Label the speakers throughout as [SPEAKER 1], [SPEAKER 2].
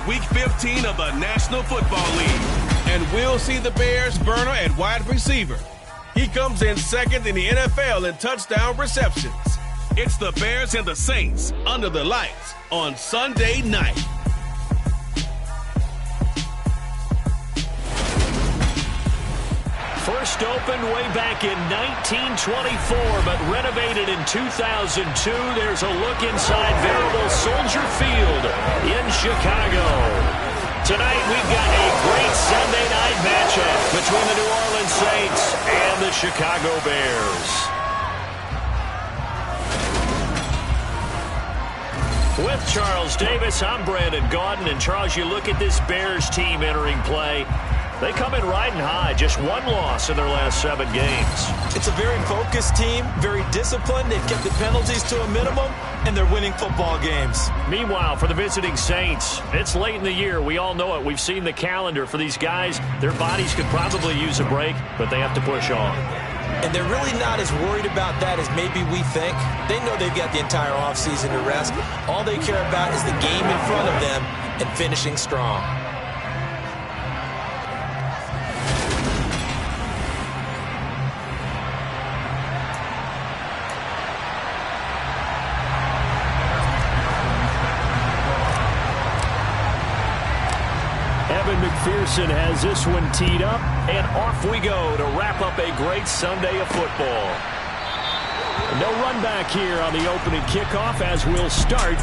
[SPEAKER 1] Week 15 of the National Football League. And we'll see the Bears burner at wide receiver. He comes in second in the NFL in touchdown receptions. It's the Bears and the Saints under the lights on Sunday night.
[SPEAKER 2] First opened way back in 1924, but renovated in 2002. There's a look inside veritable Soldier Field in Chicago. Tonight we've got a great Sunday night matchup between the New Orleans Saints and the Chicago Bears. With Charles Davis, I'm Brandon Gaudin. And Charles, you look at this Bears team entering play. They come in riding high, just one loss in their last 7 games.
[SPEAKER 3] It's a very focused team, very disciplined. They've kept the penalties to a minimum, and they're winning football games.
[SPEAKER 2] Meanwhile, for the visiting Saints, it's late in the year. We all know it. We've seen the calendar for these guys. Their bodies could probably use a break, but they have to push on.
[SPEAKER 3] And they're really not as worried about that as maybe we think. They know they've got the entire offseason to rest. All they care about is the game in front of them and finishing strong.
[SPEAKER 2] McPherson has this one teed up, and off we go to wrap up a great Sunday of football. No run back here on the opening kickoff as we'll start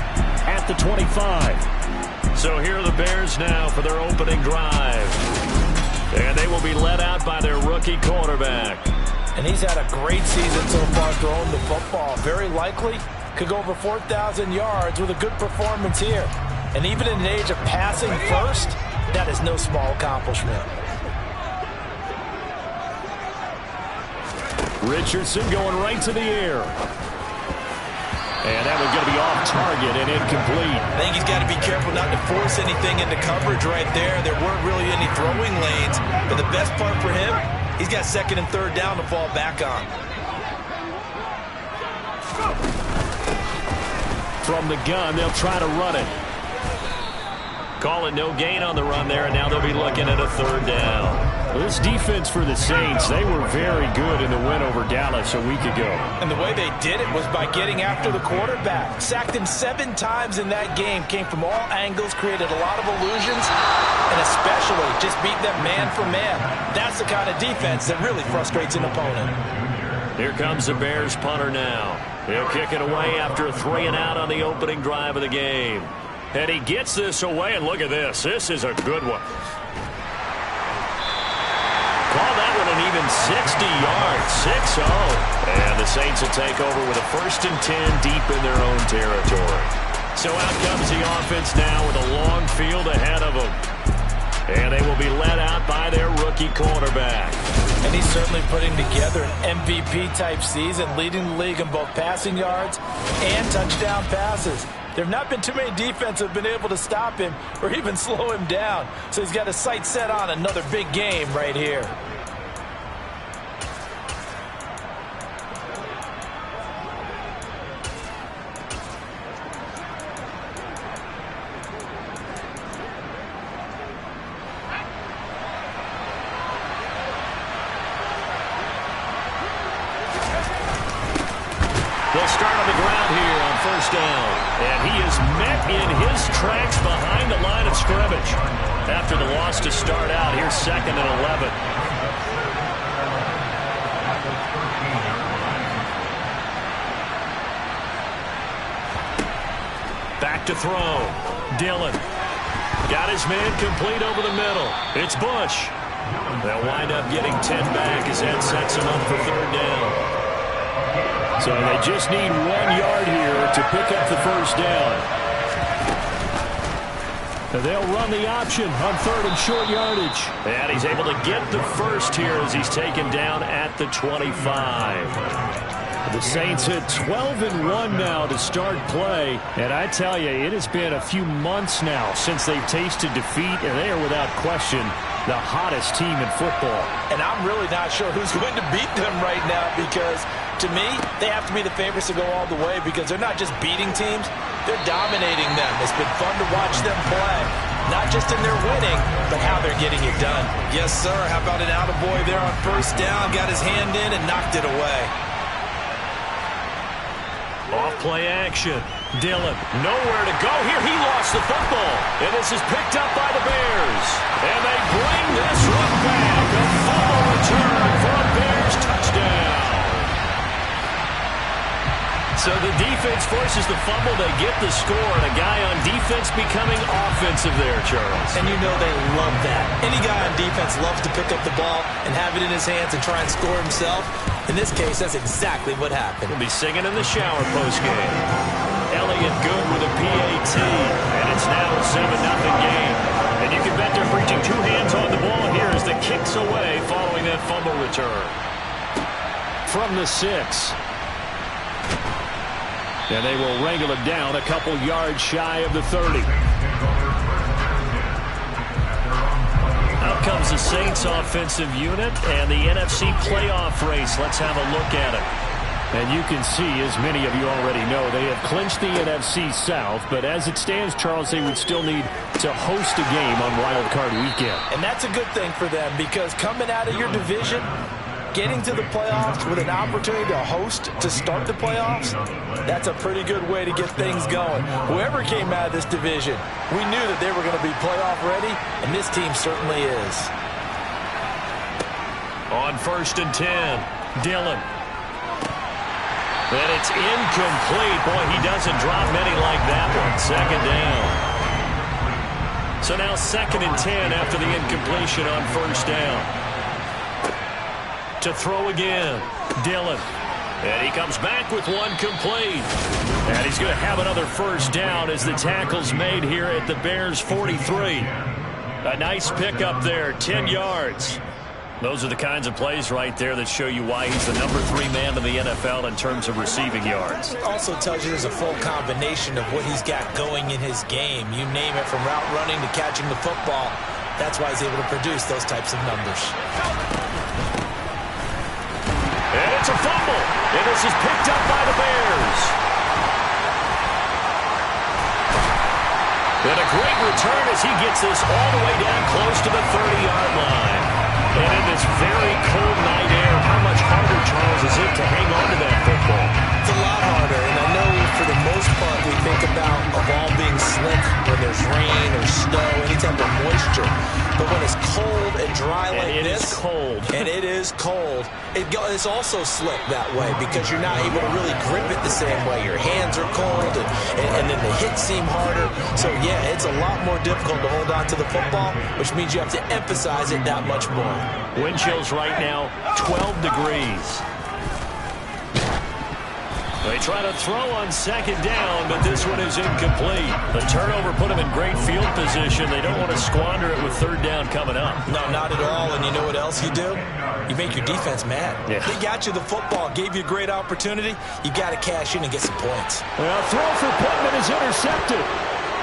[SPEAKER 2] at the 25. So here are the Bears now for their opening drive. And they will be led out by their rookie quarterback.
[SPEAKER 4] And he's had a great season so far throwing the football. Very likely could go over 4,000 yards with a good performance here. And even in an age of passing first, that is no small accomplishment.
[SPEAKER 2] Richardson going right to the air. And that one's going to be off target and incomplete.
[SPEAKER 3] I think he's got to be careful not to force anything into coverage right there. There weren't really any throwing lanes. But the best part for him, he's got second and third down to fall back on.
[SPEAKER 2] From the gun, they'll try to run it. Call it no gain on the run there, and now they'll be looking at a third down. Well, this defense for the Saints, they were very good in the win over Dallas a week ago.
[SPEAKER 4] And the way they did it was by getting after the quarterback. Sacked him 7 times in that game. Came from all angles, created a lot of illusions, and especially just beat them man for man. That's the kind of defense that really frustrates an opponent.
[SPEAKER 2] Here comes the Bears punter now. He'll kick it away after a 3-and-out on the opening drive of the game. And he gets this away, and look at this. This is a good one. Call that one an even 60 yards, 6-0. And the Saints will take over with a 1st and 10 deep in their own territory. So out comes the offense now with a long field ahead of them. And they will be led out by their rookie quarterback.
[SPEAKER 4] And he's certainly putting together an MVP-type season, leading the league in both passing yards and touchdown passes. There have not been too many defenses that have been able to stop him or even slow him down. So he's got his sights set on another big game right here.
[SPEAKER 2] They'll start on the ground here on 1st down. And he is met in his tracks behind the line of scrimmage. After the loss to start out, here's 2nd and 11. Back to throw. Dillon. Got his man complete over the middle. It's Bush. They'll wind up getting 10 back as that sets him up for 3rd down. So they just need 1 yard here to pick up the 1st down. They'll run the option on 3rd and short yardage. And he's able to get the first here as he's taken down at the 25. The Saints hit 12-1 now to start play. And I tell you, it has been a few months now since they've tasted defeat, and they are without question the hottest team in football.
[SPEAKER 4] And I'm really not sure who's going to beat them right now because, to me, they have to be the favorites to go all the way because they're not just beating teams, they're dominating them. It's been fun to watch them play, not just in their winning, but how they're getting it done.
[SPEAKER 3] Yes, sir. How about an attaboy there on first down? Got his hand in and knocked it away.
[SPEAKER 2] Off play action. Dillon, nowhere to go here. He lost the football. And this is picked up by the Bears. And they bring this one back. A fumble return for a Bears touchdown. So the defense forces the fumble. They get the score. And a guy on defense becoming offensive there, Charles.
[SPEAKER 3] And you know they love that. Any guy on defense loves to pick up the ball and have it in his hands and try and score himself. In this case, that's exactly what happened.
[SPEAKER 2] He'll be singing in the shower postgame. Elliott good with a PAT. And it's now a 7-0 game. And you can bet they're preaching two hands on the ball here as the kick's away following that fumble return. From the 6. And they will wrangle it down a couple yards shy of the 30. Out comes the Saints offensive unit and the NFC playoff race. Let's have a look at it. And you can see, as many of you already know, they have clinched the NFC South. But as it stands, Charles, they would still need to host a game on Wild Card Weekend.
[SPEAKER 4] And that's a good thing for them because coming out of your division, getting to the playoffs with an opportunity to host to start the playoffs, that's a pretty good way to get things going. Whoever came out of this division, we knew that they were going to be playoff ready, and this team certainly is.
[SPEAKER 2] On 1st and 10, Dillon. And it's incomplete. Boy, he doesn't drop many like that one. 2nd down. So now 2nd and 10 after the incompletion on 1st down. To throw again, Dillon. And he comes back with one complete. And he's going to have another 1st down as the tackle's made here at the Bears' 43. A nice pickup there, 10 yards. Those are the kinds of plays right there that show you why he's the number 3 man in the NFL in terms of receiving yards.
[SPEAKER 3] It also tells you there's a full combination of what he's got going in his game. You name it, from route running to catching the football. That's why he's able to produce those types of numbers.
[SPEAKER 2] And it's a fumble. And this is picked up by the Bears. And a great return as he gets this all the way down close to the 30-yard line. And in this very cold night air, how much harder, Charles, is it to hang on to that football?
[SPEAKER 3] It's a lot harder, and I know for the most part we think about a ball being slick when there's rain or snow, any type of moisture. But when it's cold and dry like this,
[SPEAKER 2] it is cold.
[SPEAKER 3] And it is cold, it's also slick that way because you're not able to really grip it the same way. Your hands are cold, and then the hits seem harder. So, yeah, it's a lot more difficult to hold on to the football, which means you have to emphasize it that much more.
[SPEAKER 2] Wind chills right now, 12 degrees. They try to throw on 2nd down, but this one is incomplete. The turnover put them in great field position. They don't want to squander it with 3rd down coming up.
[SPEAKER 3] No, not at all. And you know what else you do? You make your defense mad.
[SPEAKER 2] Yeah.
[SPEAKER 3] They got you the football, gave you a great opportunity. You got to cash in and get some points.
[SPEAKER 2] Well, throw for Pittman is intercepted.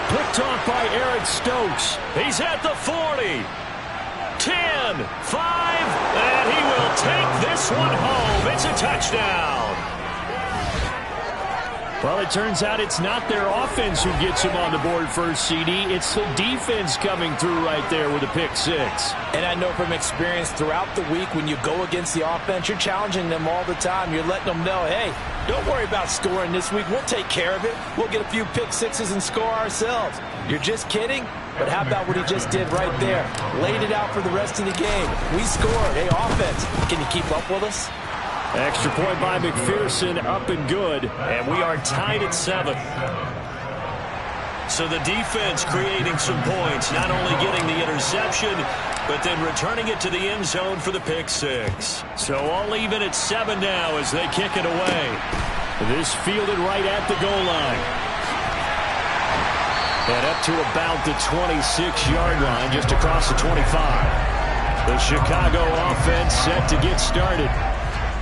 [SPEAKER 2] Picked off by Eric Stokes. He's at the 40. 10, 5, and he will take this one home. It's a touchdown. Well, it turns out it's not their offense who gets him on the board first, CD. It's the defense coming through right there with a pick 6.
[SPEAKER 4] And I know from experience throughout the week when you go against the offense, you're challenging them all the time. You're letting them know, hey, don't worry about scoring this week. We'll take care of it. We'll get a few pick 6s and score ourselves. You're just kidding? But how about what he just did right there? Laid it out for the rest of the game. We scored. Hey, offense, can you keep up with us?
[SPEAKER 2] Extra point by McPherson, up and good. And we are tied at 7. So the defense creating some points, not only getting the interception, but then returning it to the end zone for the pick 6. So all even at 7 now as they kick it away. This fielded right at the goal line. And up to about the 26-yard line, just across the 25. The Chicago offense set to get started.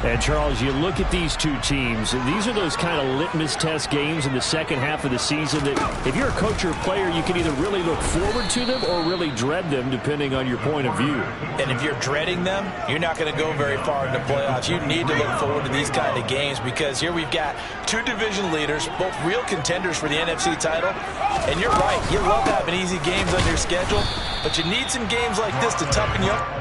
[SPEAKER 2] And, Charles, you look at these two teams, and these are those kind of litmus test games in the second half of the season that if you're a coach or a player, you can either really look forward to them or really dread them, depending on your point of view.
[SPEAKER 4] And if you're dreading them, you're not going to go very far in the playoffs. You need to look forward to these kind of games because here we've got two division leaders, both real contenders for the NFC title. And you're right, you love having easy games on your schedule, but you need some games like this to toughen you up.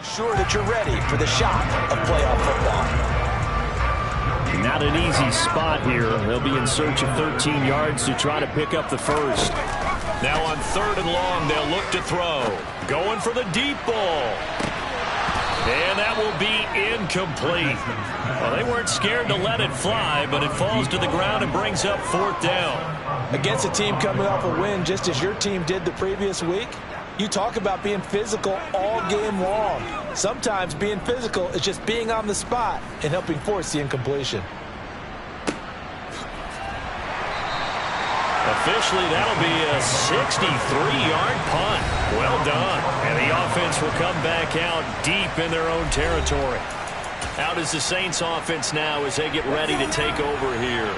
[SPEAKER 4] Sure that you're ready for the shock of playoff football.
[SPEAKER 2] Not an easy spot here. They'll be in search of 13 yards to try to pick up the first. Now on 3rd and long, they'll look to throw. Going for the deep ball. And that will be incomplete. Well, they weren't scared to let it fly, but it falls to the ground and brings up 4th down.
[SPEAKER 4] Against a team coming off a win just as your team did the previous week, you talk about being physical all game long. Sometimes being physical is just being on the spot and helping force the incompletion.
[SPEAKER 2] Officially, that'll be a 63-yard punt. Well done. And the offense will come back out deep in their own territory. Out is the Saints offense now as they get ready to take over here.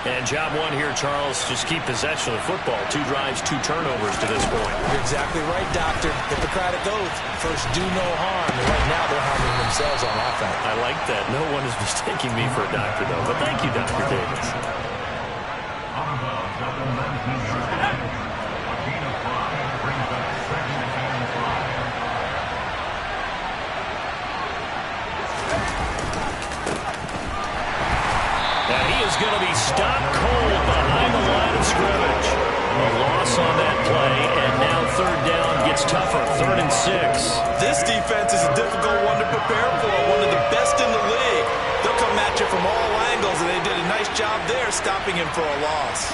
[SPEAKER 2] And job one here, Charles, just keep possession of the football. 2 drives, 2 turnovers to this point.
[SPEAKER 4] You're exactly right, Doctor. Hippocratic oath. First, do no harm. And right now, they're harming themselves on offense.
[SPEAKER 2] I like that. No one is mistaking me for a doctor, though. But thank you, Dr. Davis. Going to be stopped cold behind the line of scrimmage. A loss on that play, and now 3rd down gets tougher, 3rd and 6.
[SPEAKER 4] This defense is a difficult one to prepare for, one of the best in the league. They'll come at you from all angles, and they did a nice job there stopping him for a loss.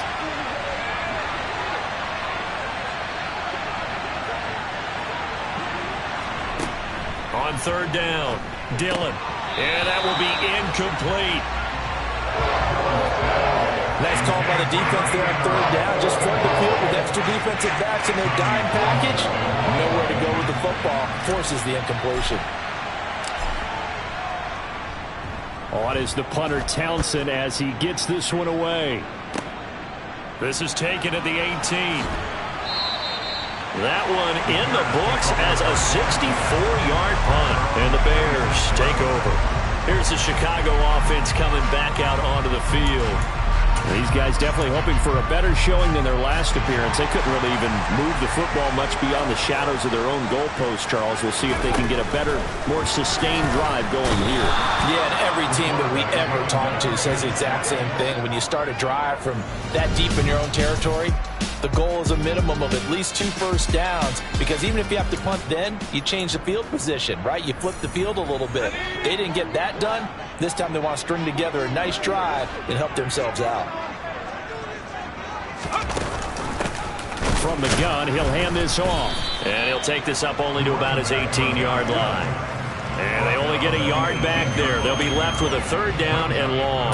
[SPEAKER 2] On 3rd down, Dillon, and that will be incomplete.
[SPEAKER 4] Nice call by the defense there on 3rd down. Just flood the field with extra defensive backs in their dime package. Nowhere to go with the football. Forces the incompletion.
[SPEAKER 2] On is the punter Townsend as he gets this one away. This is taken at the 18. That one in the books as a 64-yard punt. And the Bears take over. Here's the Chicago offense coming back out onto the field. These guys definitely hoping for a better showing than their last appearance. They couldn't really even move the football much beyond the shadows of their own goalpost, Charles. We'll see if they can get a better, more sustained drive going here.
[SPEAKER 4] Yeah, and every team that we ever talk to says the exact same thing. When you start a drive from that deep in your own territory, the goal is a minimum of at least 2 first downs, because even if you have to punt then, you change the field position, right? You flip the field a little bit. They didn't get that done. This time they want to string together a nice drive and help themselves out.
[SPEAKER 2] From the gun, he'll hand this off. And he'll take this up only to about his 18-yard line. And they only get a yard back there. They'll be left with a 3rd down and long.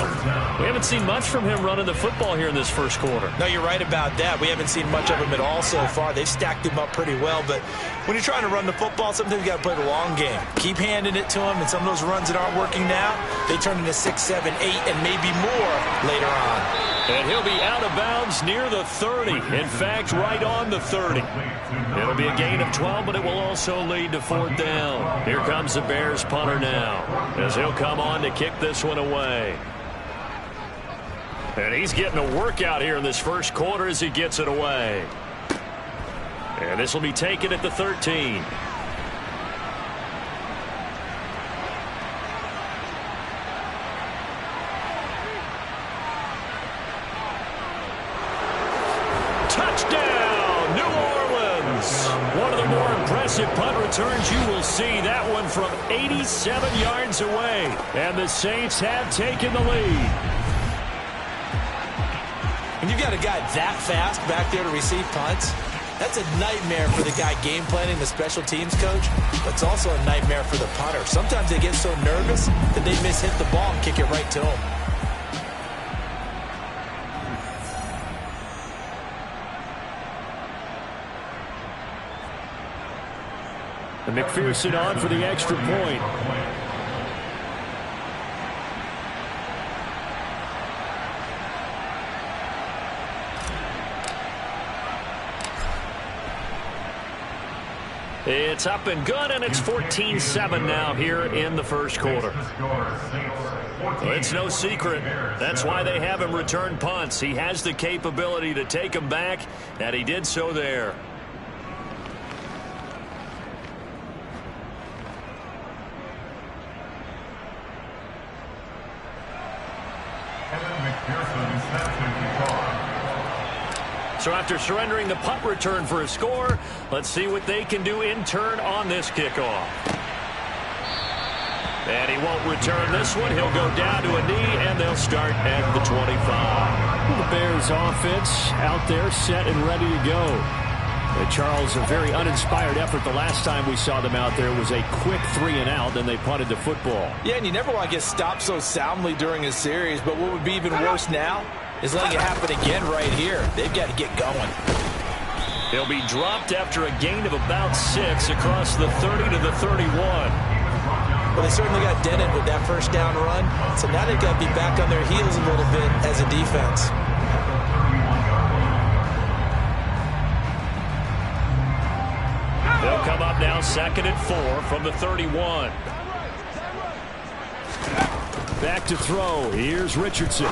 [SPEAKER 2] We haven't seen much from him running the football here in this first quarter.
[SPEAKER 4] No, you're right about that. We haven't seen much of him at all so far. They've stacked him up pretty well, but when you're trying to run the football, sometimes you got to play the long game. Keep handing it to him, and some of those runs that aren't working now, they turn into 6, 7, 8, and maybe more later on.
[SPEAKER 2] And he'll be out of bounds near the 30. In fact, right on the 30. It'll be a gain of 12, but it will also lead to 4th down. Here comes the Bears punter now, as he'll come on to kick this one away. And he's getting a workout here in this first quarter as he gets it away. And this will be taken at the 13. Touchdown, New Orleans. One of the more impressive punt returns you will see. That one from 87 yards away. And the Saints have taken the lead.
[SPEAKER 3] When you've got a guy that fast back there to receive punts, that's a nightmare for the guy game planning, the special teams coach, but it's also a nightmare for the punter. Sometimes they get so nervous that they mishit the ball and kick it right to him.
[SPEAKER 2] And McPherson on for the extra point. It's up and good, and it's 14-7 now here in the first quarter. Well, it's no secret. That's why they have him return punts. He has the capability to take them back, and he did so there. So after surrendering the punt return for a score, let's see what they can do in turn on this kickoff. And he won't return this one. He'll go down to a knee, and they'll start at the 25. The Bears offense out there set and ready to go. Charles, a very uninspired effort. The last time we saw them out there was a quick 3-and-out, then they punted the football.
[SPEAKER 4] Yeah, and you never want to get stopped so soundly during a series, but what would be even worse now is letting it happen again right here. They've got to get going.
[SPEAKER 2] He'll be dropped after a gain of about 6 across the 30 to the 31.
[SPEAKER 3] Well, they certainly got dented with that first down run, so now they've got to be back on their heels a little bit as a defense.
[SPEAKER 2] They'll come up now 2nd and 4 from the 31. Back to throw. Here's Richardson.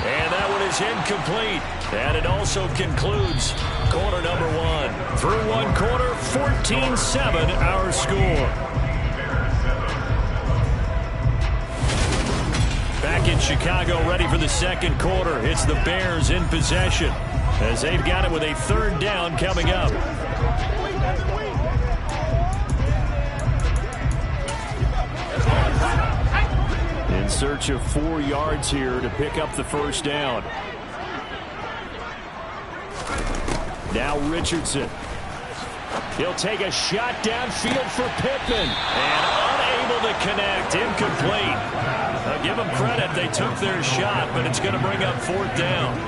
[SPEAKER 2] And that one is incomplete. And it also concludes quarter number 1. Through one quarter, 14-7 our score. Back in Chicago, ready for the second quarter. It's the Bears in possession as they've got it with a 3rd down coming up. In search of 4 yards here to pick up the first down. Now Richardson. He'll take a shot downfield for Pittman. And unable to connect. Incomplete. Now give them credit. They took their shot, but it's going to bring up 4th down.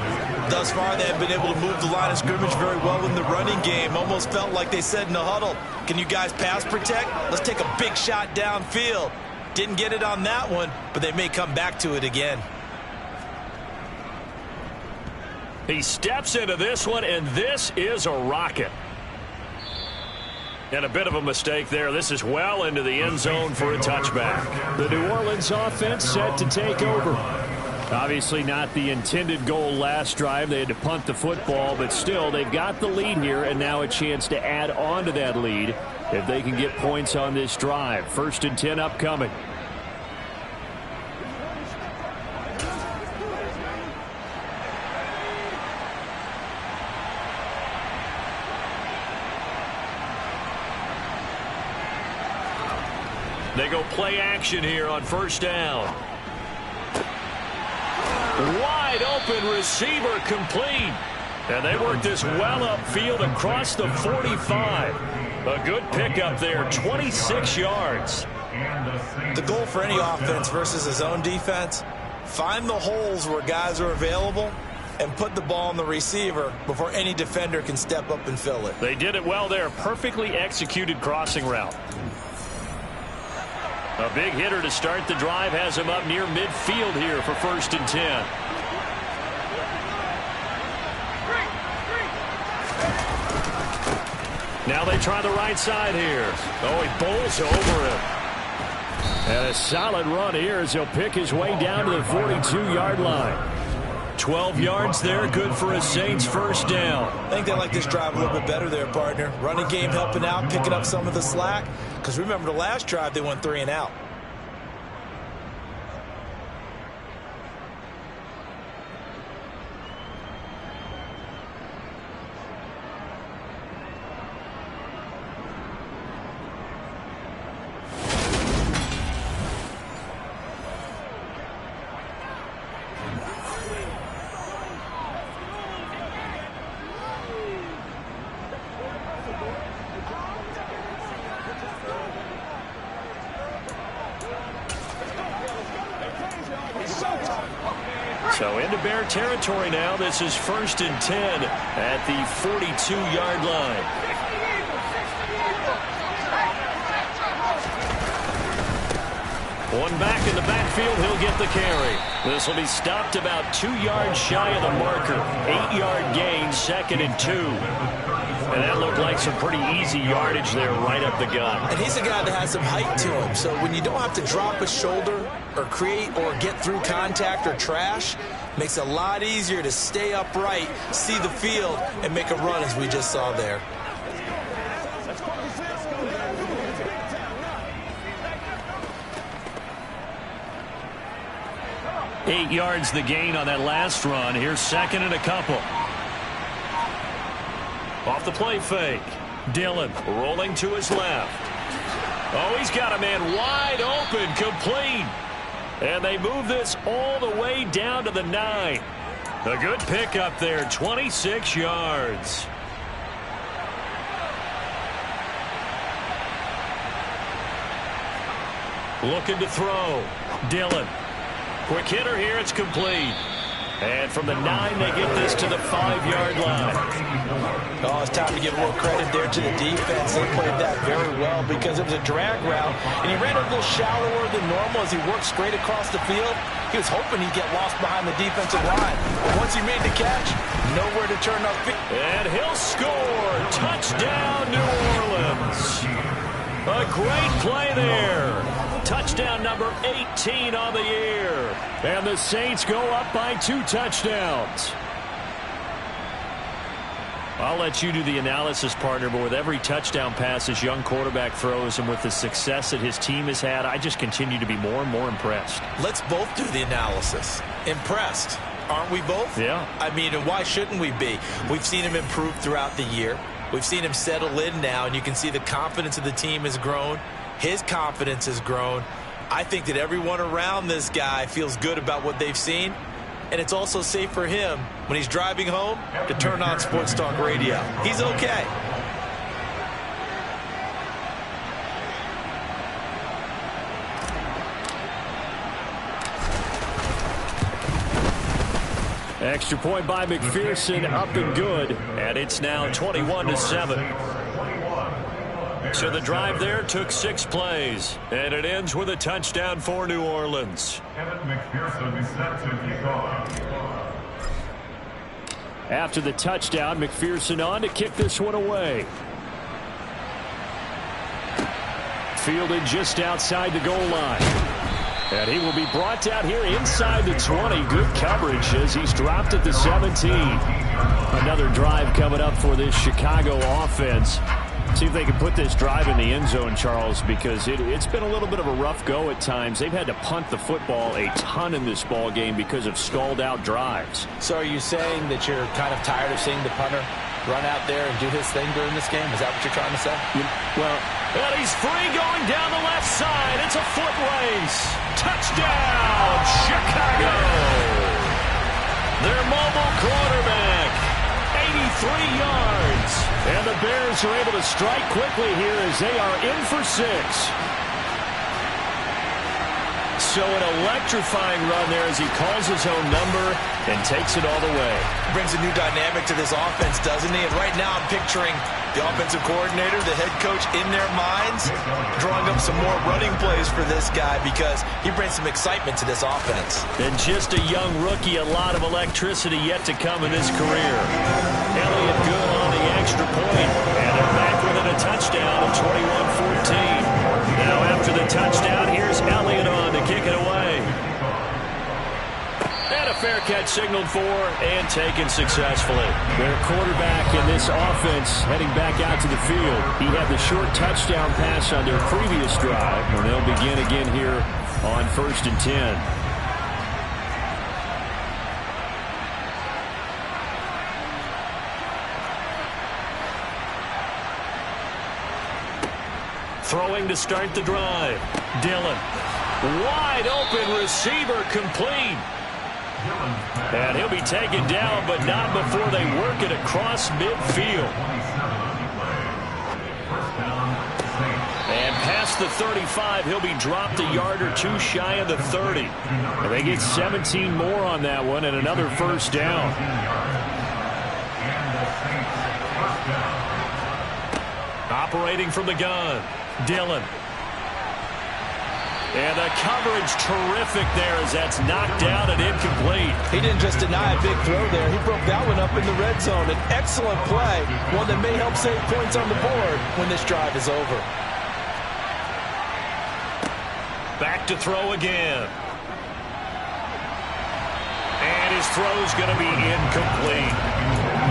[SPEAKER 3] Thus far, they have been able to move the line of scrimmage very well in the running game. Almost felt like they said in the huddle, can you guys pass protect? Let's take a big shot downfield. Didn't get it on that one, but they may come back to it again.
[SPEAKER 2] He steps into this one, and this is a rocket. And a bit of a mistake there. This is well into the end zone for a touchback. The New Orleans offense set to take over. Obviously not the intended goal last drive. They had to punt the football, but still they've got the lead here, and now a chance to add on to that lead if they can get points on this drive. 1st and 10 upcoming. They go play action here on 1st down. Wide open receiver complete. And they work this well upfield across the 45. A good pickup there, 26 yards.
[SPEAKER 3] The goal for any offense versus his own defense, find the holes where guys are available and put the ball on the receiver before any defender can step up and fill it.
[SPEAKER 2] They did it well there. Perfectly executed crossing route. A big hitter to start the drive has him up near midfield here for 1st and 10. Now they try the right side here. Oh, he bowls over him. And a solid run here as he'll pick his way down to the 42-yard line. 12 yards there, good for a Saints 1st down.
[SPEAKER 3] I think they like this drive a little bit better there, partner. Running game helping out, picking up some of the slack. Because remember the last drive, they went 3-and-out.
[SPEAKER 2] So into Bear territory now. This is 1st and 10 at the 42-yard line. One back in the backfield, he'll get the carry. This will be stopped about 2 yards shy of the marker. 8-yard gain, 2nd and 2. And that looked like some pretty easy yardage there right up the gut.
[SPEAKER 3] And he's a guy that has some height to him. So when you don't have to drop a shoulder or create or get through contact or trash, makes it a lot easier to stay upright, see the field, and make a run as we just saw there.
[SPEAKER 2] Eight yards the gain on that last run. Here's 2nd and a couple. Off the play fake. Dillon rolling to his left. Oh, he's got a man wide open, complete. And they move this all the way down to the 9. A good pickup there, 26 yards. Looking to throw. Dillon. Quick hitter here, it's complete. And from the 9, they get this to the 5-yard line.
[SPEAKER 3] Oh, it's time to give more credit there to the defense. They played that very well because it was a drag route, and he ran a little shallower than normal as he worked straight across the field. He was hoping he'd get lost behind the defensive line. But once he made the catch, nowhere to turn upfield.
[SPEAKER 2] And he'll score. Touchdown, New Orleans. A great play there. Touchdown number 18 on the year. And the Saints go up by 2 touchdowns. I'll let you do the analysis, partner, but with every touchdown pass this young quarterback throws and with the success that his team has had, I just continue to be more and more impressed.
[SPEAKER 3] Let's both do the analysis. Impressed. Aren't we both?
[SPEAKER 2] Yeah.
[SPEAKER 3] I mean, and why shouldn't we be? We've seen him improve throughout the year. We've seen him settle in now, and you can see the confidence of the team has grown. His confidence has grown. I think that everyone around this guy feels good about what they've seen. And it's also safe for him when he's driving home to turn on Sports Talk Radio. He's okay.
[SPEAKER 2] Extra point by McPherson, up and good. And it's now 21-7. So the drive there took 6 plays, and it ends with a touchdown for New Orleans. After the touchdown, McPherson on to kick this one away. Fielded just outside the goal line. And he will be brought down here inside the 20. Good coverage as he's dropped at the 17. Another drive coming up for this Chicago offense. See if they can put this drive in the end zone, Charles, because it's been a little bit of a rough go at times. They've had to punt the football a ton in this ball game because of stalled-out drives.
[SPEAKER 4] So are you saying that you're kind of tired of seeing the punter run out there and do his thing during this game? Is that what you're trying to say?
[SPEAKER 2] Well, and he's free going down the left side. It's a foot race. Touchdown, Chicago. Their mobile quarterback, 83 yards. And the Bears are able to strike quickly here as they are in for 6. So an electrifying run there as he calls his own number and takes it all the way.
[SPEAKER 3] Brings a new dynamic to this offense, doesn't he? And right now I'm picturing the offensive coordinator, the head coach in their minds, drawing up some more running plays for this guy because he brings some excitement to this offense.
[SPEAKER 2] And just a young rookie, a lot of electricity yet to come in his career. Elliott good on the extra point, and they're back within a touchdown of 21-14. Now after the touchdown, here's Elliott on to kick it away. And a fair catch signaled for and taken successfully. Their quarterback in this offense heading back out to the field. He had the short touchdown pass on their previous drive, and they'll begin again here on 1st and 10. Throwing to start the drive. Dillon. Wide open receiver complete. And he'll be taken down, but not before they work it across midfield. And pass reach the 35, he'll be dropped a yard or two shy of the 30. And they get 17 more on that one and another first down. Operating from the gun, Dillon. And the coverage terrific there as that's knocked down and incomplete.
[SPEAKER 4] He didn't just deny a big throw there. He broke that one up in the red zone. An excellent play, one that may help save points on the board when this drive is over.
[SPEAKER 2] Back to throw again. And his throw's going to be incomplete.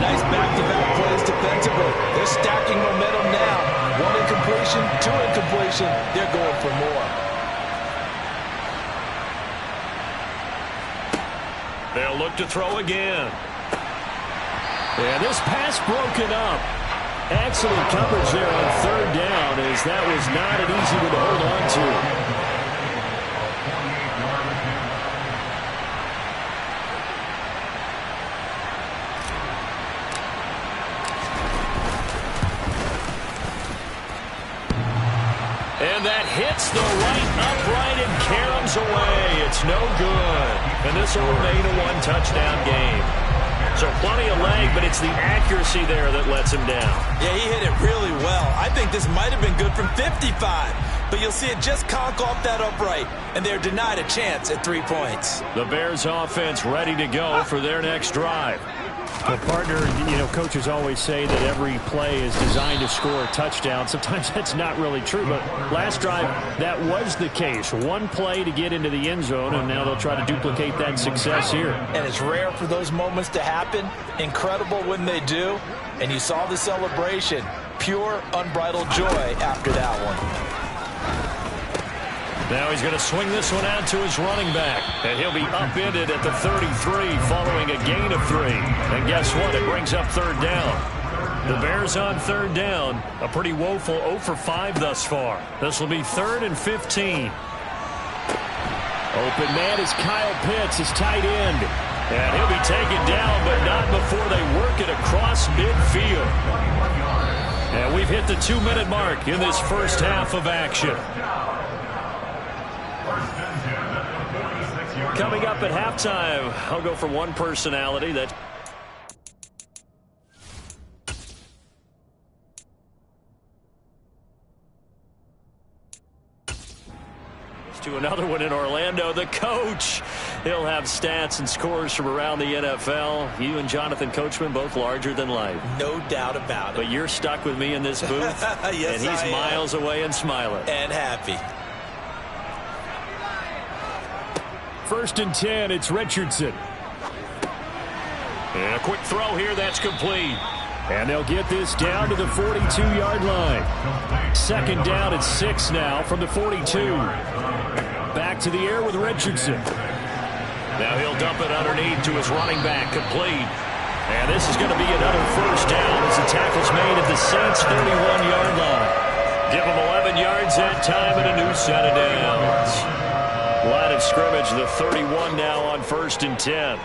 [SPEAKER 4] Nice back-to-back plays defensively. They're stacking momentum now. One incompletion, two incompletion. They're going for more.
[SPEAKER 2] They'll look to throw again. And this pass broken up. Excellent coverage there on third down as that was not an easy one to hold on to. And that hits the right upright and caroms away. It's no good. And this will remain a one-touchdown game. So plenty of leg, but it's the accuracy there that lets him down.
[SPEAKER 4] Yeah, he hit it really well. I think this might have been good from 55. But you'll see it just conk off that upright. And they're denied a chance at 3 points.
[SPEAKER 2] The Bears offense ready to go for their next drive. Well, partner, coaches always say that every play is designed to score a touchdown. Sometimes that's not really true, but last drive, that was the case. One play to get into the end zone, and now they'll try to duplicate that success here.
[SPEAKER 4] And it's rare for those moments to happen. Incredible when they do. And you saw the celebration. Pure, unbridled joy after that one.
[SPEAKER 2] Now he's going to swing this one out to his running back. And he'll be upended at the 33 following a gain of 3. And guess what? It brings up third down. The Bears on third down. A pretty woeful 0 for 5 thus far. This will be 3rd and 15. Open man is Kyle Pitts, his tight end. And he'll be taken down, but not before they work it across midfield. And we've hit the 2-minute mark in this first half of action. Coming up at halftime, I'll go for one personality that to another one in Orlando. The coach, he'll have stats and scores from around the NFL. You and Jonathan Coachman both larger than life.
[SPEAKER 4] No doubt about it.
[SPEAKER 2] But you're stuck with me in this booth.
[SPEAKER 4] Yes,
[SPEAKER 2] and he's miles away and smiling.
[SPEAKER 4] And happy.
[SPEAKER 2] 1st and 10, it's Richardson. And a quick throw here, that's complete. And they'll get this down to the 42-yard line. 2nd down at 6 now from the 42. Back to the air with Richardson. Now he'll dump it underneath to his running back, complete. And this is going to be another first down as the tackle's made at the Saints' 31-yard line. Give them 11 yards that time and a new set of downs. Line of scrimmage, the 31 now on 1st and 10.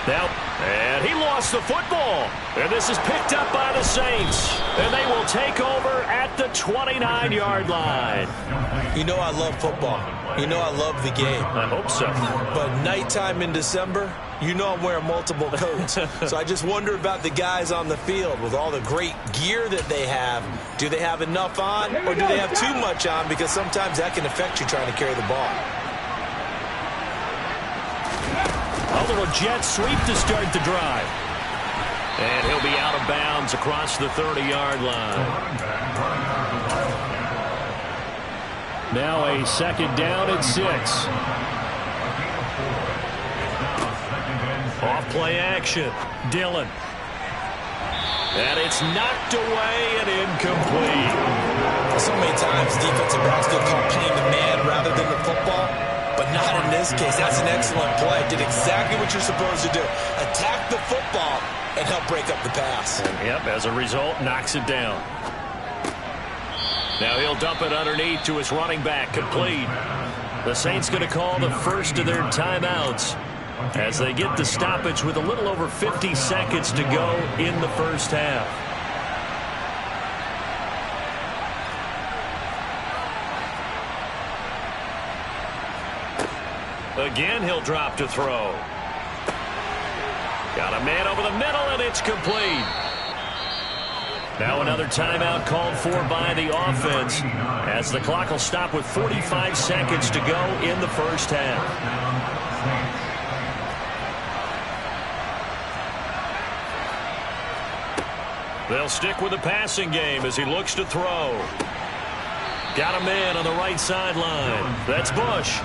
[SPEAKER 2] Now, and he lost the football. And this is picked up by the Saints. And they will take over at the 29-yard line.
[SPEAKER 4] You know I love football. You know I love the game.
[SPEAKER 2] I hope so.
[SPEAKER 4] But nighttime in December, you know I'm wearing multiple coats. So I just wonder about the guys on the field with all the great gear that they have. Do they have enough on or do they have too much on? Because sometimes that can affect you trying to carry the ball.
[SPEAKER 2] A little jet sweep to start the drive. And he'll be out of bounds across the 30-yard line. Now a 2nd down at 6. Off play action. Dillon. And it's knocked away and incomplete.
[SPEAKER 4] So many times defensive backs get caught playing the man rather than the football. But not in this case. That's an excellent play. Did exactly what you're supposed to do. Attack the football and help break up the pass.
[SPEAKER 2] And yep, as a result, knocks it down. Now he'll dump it underneath to his running back, complete. The Saints going to call the first of their timeouts as they get the stoppage with a little over 50 seconds to go in the first half. Again, he'll drop to throw. Got a man over the middle, and it's complete. Now another timeout called for by the offense, as the clock will stop with 45 seconds to go in the first half. They'll stick with the passing game as he looks to throw. Got a man on the right sideline. That's Bush.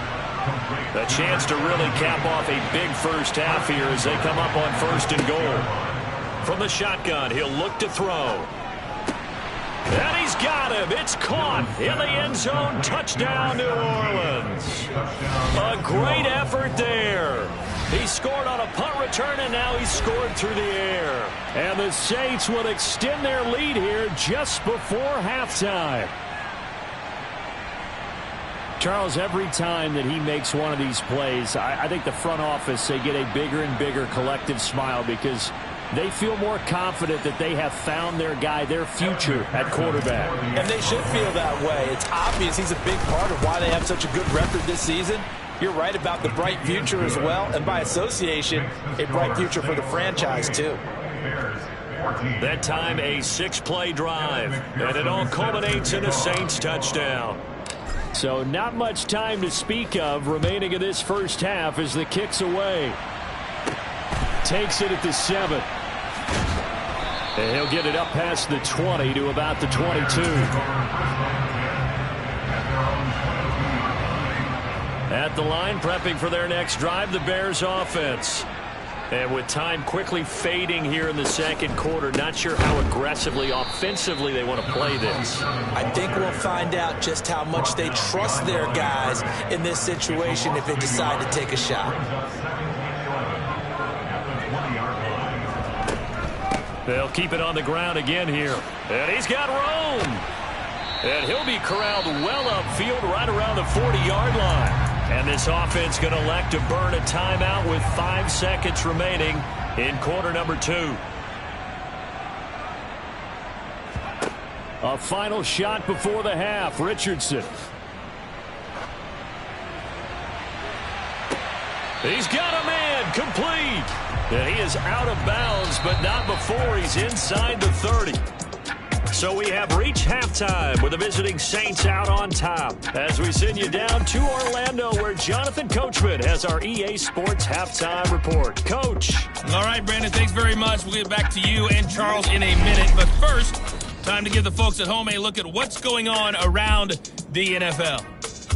[SPEAKER 2] A chance to really cap off a big first half here as they come up on 1st and goal. From the shotgun, he'll look to throw. And he's got him. It's caught in the end zone. Touchdown, New Orleans. A great effort there. He scored on a punt return, and now he's scored through the air. And the Saints will extend their lead here just before halftime. Charles, every time that he makes one of these plays, I think the front office, they get a bigger and bigger collective smile because they feel more confident that they have found their guy, their future at quarterback.
[SPEAKER 4] And they should feel that way. It's obvious he's a big part of why they have such a good record this season. You're right about the bright future as well, and by association, a bright future for the franchise too.
[SPEAKER 2] That time a 6-play drive, and it all culminates in a Saints touchdown. So not much time to speak of remaining in this first half as the kick's away. Takes it at the 7. And he'll get it up past the 20 to about the 22. At the line, prepping for their next drive, the Bears offense. And with time quickly fading here in the second quarter, not sure how aggressively, offensively they want to play this.
[SPEAKER 3] I think we'll find out just how much they trust their guys in this situation if they decide to take a shot.
[SPEAKER 2] They'll keep it on the ground again here. And he's got room. And he'll be corralled well upfield right around the 40-yard line. And this offense going to elect to burn a timeout with 5 seconds remaining in quarter number 2. A final shot before the half. Richardson. He's got a man complete. And he is out of bounds, but not before he's inside the 30. So we have reached halftime with the visiting Saints out on top as we send you down to Orlando where Jonathan Coachman has our EA Sports halftime report. Coach.
[SPEAKER 1] All right, Brandon, thanks very much. We'll get back to you and Charles in a minute. But first, time to give the folks at home a look at what's going on around the NFL.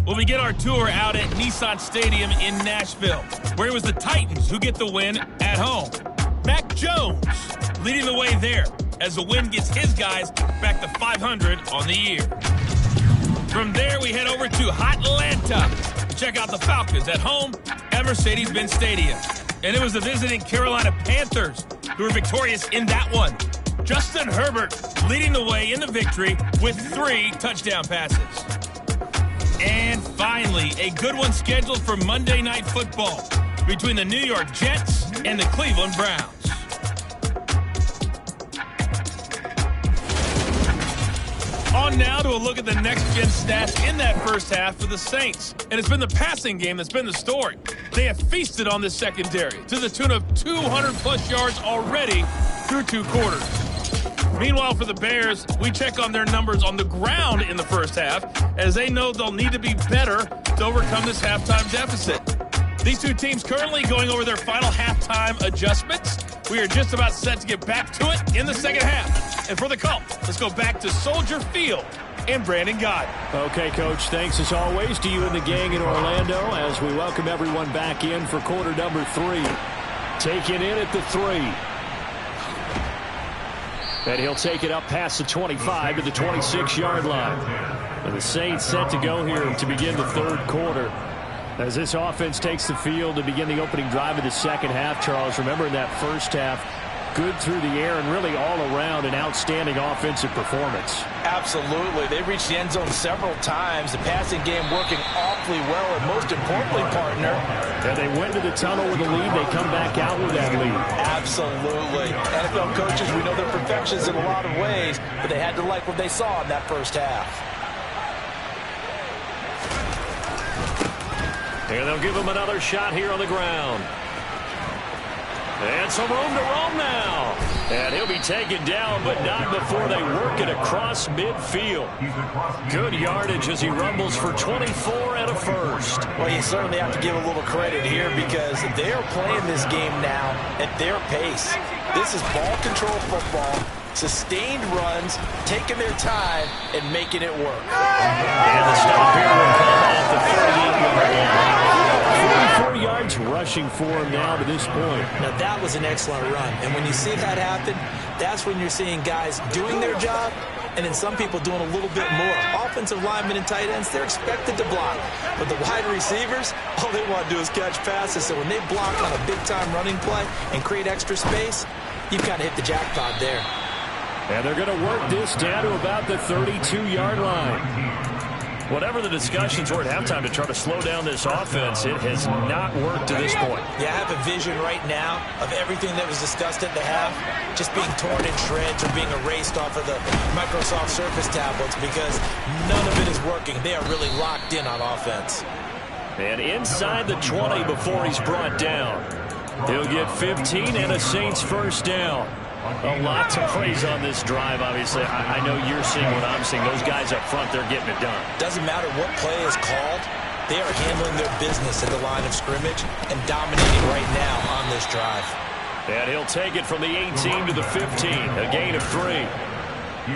[SPEAKER 1] We'll begin our tour out at Nissan Stadium in Nashville, where it was the Titans who get the win at home. Mac Jones leading the way there as the win gets his guys back to 500 on the year. From there, we head over to Atlanta to check out the Falcons at home at Mercedes-Benz Stadium. And it was the visiting Carolina Panthers who were victorious in that one. Justin Herbert leading the way in the victory with 3 touchdown passes. And finally, a good one scheduled for Monday Night Football between the New York Jets and the Cleveland Browns. On now to a look at the next-gen stats in that first half for the Saints. And it's been the passing game that's been the story. They have feasted on this secondary to the tune of 200-plus yards already through 2 quarters. Meanwhile, for the Bears, we check on their numbers on the ground in the first half, as they know they'll need to be better to overcome this halftime deficit. These two teams currently going over their final halftime adjustments. We are just about set to get back to it in the second half. And for the call, let's go back to Soldier Field and Brandon Gott.
[SPEAKER 2] Okay, Coach, thanks as always to you and the gang in Orlando as we welcome everyone back in for quarter number 3. Taking in at the 3. And he'll take it up past the 25 to the 26-yard line. And the Saints set to go here to begin the third quarter. As this offense takes the field to begin the opening drive of the second half, Charles, remember in that first half, good through the air and really all around an outstanding offensive performance.
[SPEAKER 4] Absolutely. They reached the end zone several times. The passing game working awfully well, and most importantly, partner.
[SPEAKER 2] And they went to the tunnel with a lead. They come back out with that lead.
[SPEAKER 4] Absolutely. NFL coaches, we know they're perfectionists in a lot of ways, but they had to like what they saw in that first half.
[SPEAKER 2] And they'll give him another shot here on the ground. And some room to roam now. And he'll be taken down, but not before they work it across midfield. Good yardage as he rumbles for 24 and a first.
[SPEAKER 4] Well, you certainly have to give a little credit here because they are playing this game now at their pace. This is ball control football, sustained runs, taking their time, and making it work.
[SPEAKER 2] And the stop here will come off the 38-yard line. 44 yards rushing for him now to this point.
[SPEAKER 4] Now, that was an excellent run. And when you see that happen, that's when you're seeing guys doing their job and then some people doing a little bit more. Offensive linemen and tight ends, they're expected to block. But the wide receivers, all they want to do is catch passes. So when they block on a big-time running play and create extra space, you kind of hit the jackpot there.
[SPEAKER 2] And they're going to work this down to about the 32-yard line. Whatever the discussions were at halftime to try to slow down this offense, it has not worked to this point.
[SPEAKER 4] Yeah, I have a vision right now of everything that was discussed at the half just being torn in shreds or being erased off of the Microsoft Surface tablets because none of it is working. They are really locked in on offense.
[SPEAKER 2] And inside the 20 before he's brought down. He'll get 15 and a Saints first down. A lot to praise on this drive, obviously. I know you're seeing what I'm seeing. Those guys up front, they're getting it done.
[SPEAKER 4] Doesn't matter what play is called. They are handling their business at the line of scrimmage and dominating right now on this drive.
[SPEAKER 2] And he'll take it from the 18 to the 15, a gain of 3.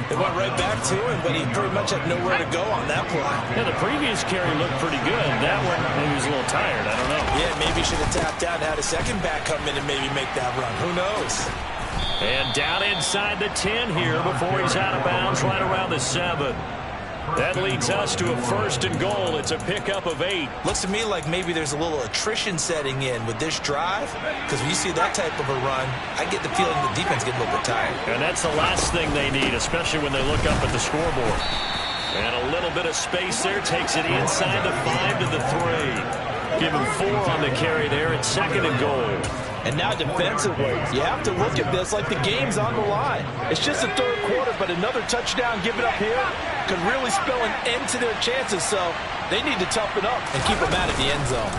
[SPEAKER 4] They went right back to him, but he pretty much had nowhere to go on that play.
[SPEAKER 2] Yeah, the previous carry looked pretty good. That one, maybe he was a little tired. I don't know.
[SPEAKER 4] Yeah, maybe he should have tapped out and had a second back come in and maybe make that run. Who knows?
[SPEAKER 2] And down inside the 10 here before he's out of bounds right around the 7. That leads us to a first and goal. It's a pickup of 8.
[SPEAKER 4] Looks to me like maybe there's a little attrition setting in with this drive because when you see that type of a run, I get the feeling the defense gets a little bit tired.
[SPEAKER 2] And that's the last thing they need, especially when they look up at the scoreboard. And a little bit of space there takes it inside the 5 to the 3. Give him 4 on the carry there at second and goal.
[SPEAKER 4] And now defensively, you have to look at this like the game's on the line. It's just the third quarter, but another touchdown given up here could really spell an end to their chances. So they need to toughen up and keep them out of the end zone.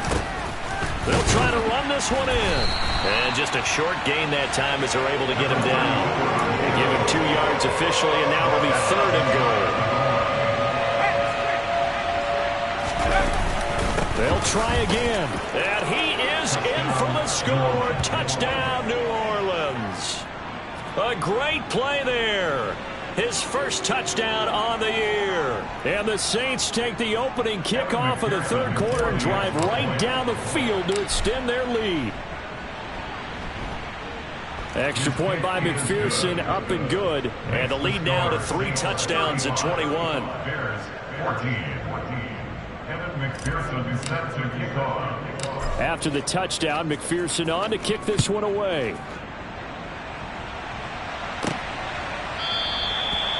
[SPEAKER 2] They'll try to run this one in. And just a short gain that time as they're able to get him down. They give him 2 yards officially, and now it'll be third and goal. They'll try again. And he is in for the score. Touchdown, New Orleans. A great play there. His first touchdown on the year. And the Saints take the opening kickoff of the third quarter and drive right down the field to extend their lead. Extra point by McPherson, up and good. And the lead now to 3 touchdowns at 21. After the touchdown, McPherson on to kick this one away.